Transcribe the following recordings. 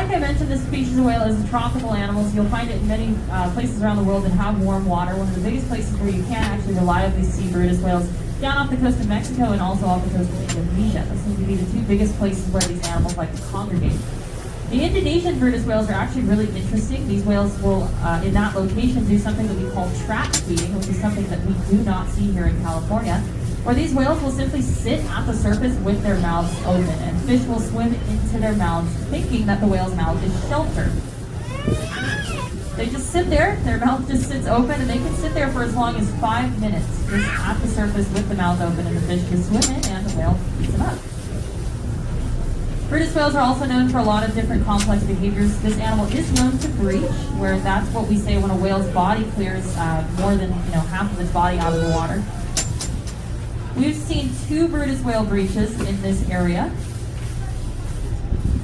like I mentioned, this species of whale is a tropical animal, so you'll find it in many places around the world that have warm water. One of the biggest places where you can actually reliably see Brutus whales down off the coast of Mexico and also off the coast of Indonesia. Those seem to be the two biggest places where these animals like to congregate. The Indonesian Brutus whales are actually really interesting. These whales will, in that location, do something that we call trap feeding, which is something that we do not see here in California, where these whales will simply sit at the surface with their mouths open, and fish will swim into their mouths thinking that the whale's mouth is sheltered. They just sit there, their mouth just sits open, and they can sit there for as long as 5 minutes, just at the surface with the mouth open, and the fish can swim in, and the whale eats them up. Brutus whales are also known for a lot of different complex behaviors. This animal is known to breach, where that's what we say when a whale's body clears more than half of its body out of the water. We've seen 2 Brutus whale breaches in this area.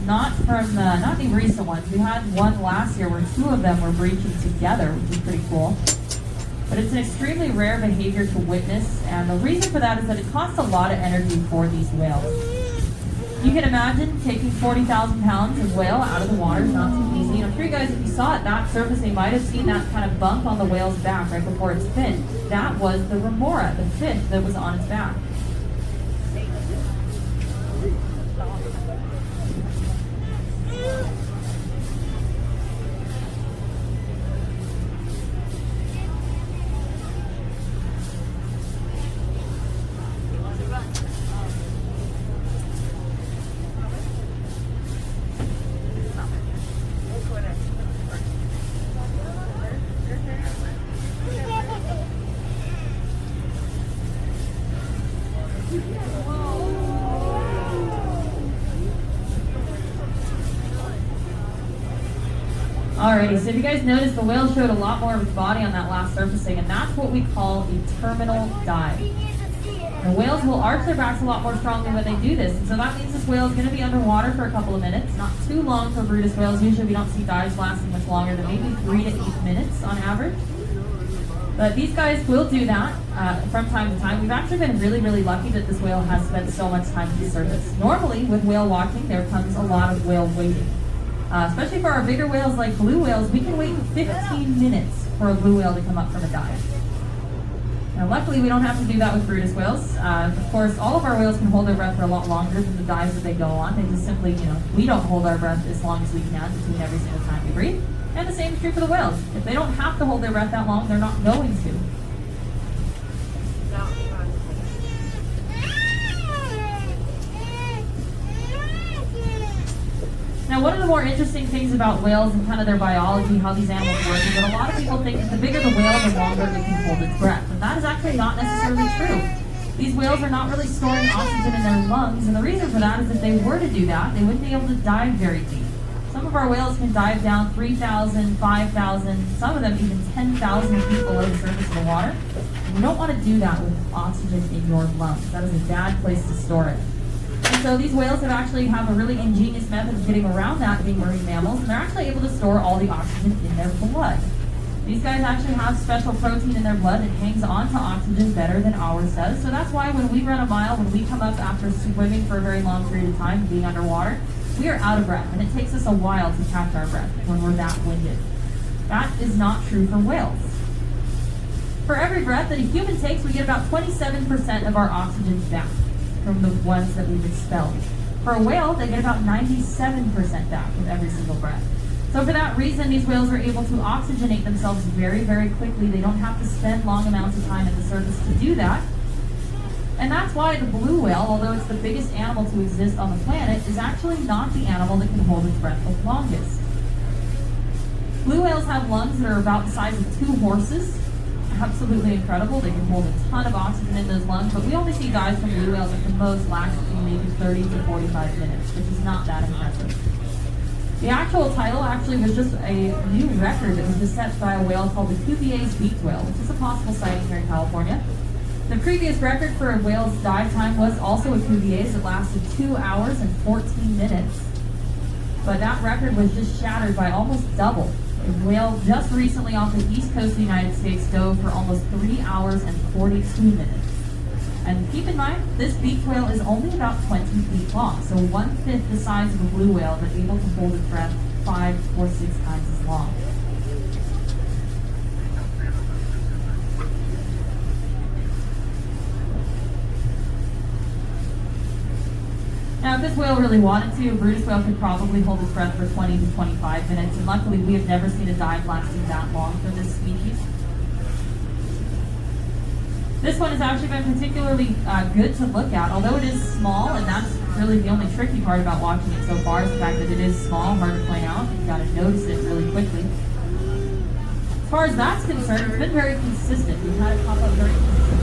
Not the recent ones. We had one last year where 2 of them were breaching together, which is pretty cool. But it's an extremely rare behavior to witness, and the reason for that is that it costs a lot of energy for these whales. You can imagine taking 40,000 pounds of whale out of the water is not too easy. For you guys, if you saw it that surface, you might have seen that kind of bump on the whale's back right before its fin. That was the remora, the fish that was on its back. Alrighty, so if you guys noticed, the whale showed a lot more of its body on that last surfacing, and that's what we call a terminal dive. The whales will arch their backs a lot more strongly when they do this, and so that means this whale is going to be underwater for a couple of minutes. Not too long for Brutus whales. Usually we don't see dives lasting much longer than maybe 3 to 8 minutes on average. But these guys will do that from time to time. We've actually been really, really lucky that this whale has spent so much time at the surface. Normally, with whale watching, there comes a lot of whale waiting. Especially for our bigger whales like blue whales, we can wait 15 minutes for a blue whale to come up from a dive. Now, luckily, we don't have to do that with Brutus whales. Of course, all of our whales can hold their breath for a lot longer than the dives that they go on. They just simply, we don't hold our breath as long as we can between every single time we breathe. And the same is true for the whales. If they don't have to hold their breath that long, they're not going to. Now, one of the more interesting things about whales and kind of their biology, how these animals work, is that a lot of people think that the bigger the whale, the longer it can hold its breath. And that is actually not necessarily true. These whales are not really storing oxygen in their lungs, and the reason for that is if they were to do that, they wouldn't be able to dive very deep. Some of our whales can dive down 3,000, 5,000, some of them even 10,000 feet below the surface of the water. And you don't want to do that with oxygen in your lungs. That is a bad place to store it. And so these whales have a really ingenious method of getting around that, being marine mammals, and they're actually able to store all the oxygen in their blood. These guys actually have special protein in their blood that hangs on to oxygen better than ours does. So that's why when we run a mile, when we come up after swimming for a very long period of time, being underwater, we are out of breath, and it takes us a while to catch our breath when we're that winded. That is not true for whales. For every breath that a human takes, we get about 27% of our oxygen back from the ones that we've expelled. For a whale, they get about 97% back with every single breath. So for that reason, these whales are able to oxygenate themselves very, very quickly. They don't have to spend long amounts of time at the surface to do that. And that's why the blue whale, although it's the biggest animal to exist on the planet, is actually not the animal that can hold its breath the longest. Blue whales have lungs that are about the size of 2 horses. Absolutely incredible. They can hold a ton of oxygen in those lungs, but we only see dives from blue whales at the most last maybe 30 to 45 minutes, which is not that impressive. The actual title actually was just a new record that was just set by a whale called the Cuvier's beaked whale, which is a possible sighting here in California. The previous record for a whale's dive time was also a Cuvier's. It lasted 2 hours and 14 minutes, but that record was just shattered by almost double. A whale just recently off the east coast of the United States dove for almost 3 hours and 42 minutes. And keep in mind, this beaked whale is only about 20 feet long, so 1/5 the size of a blue whale, but able to hold its breath 5 or 6 times as long. Now, if this whale really wanted to, a Brutus whale could probably hold its breath for 20 to 25 minutes, and luckily we have never seen a dive lasting that long for this species. This one has actually been particularly good to look at, although it is small, and that's really the only tricky part about watching it so far, is the fact that it is small, hard to point out. You've got to notice it really quickly. As far as that's concerned, it's been very consistent. We've had it pop up very consistently.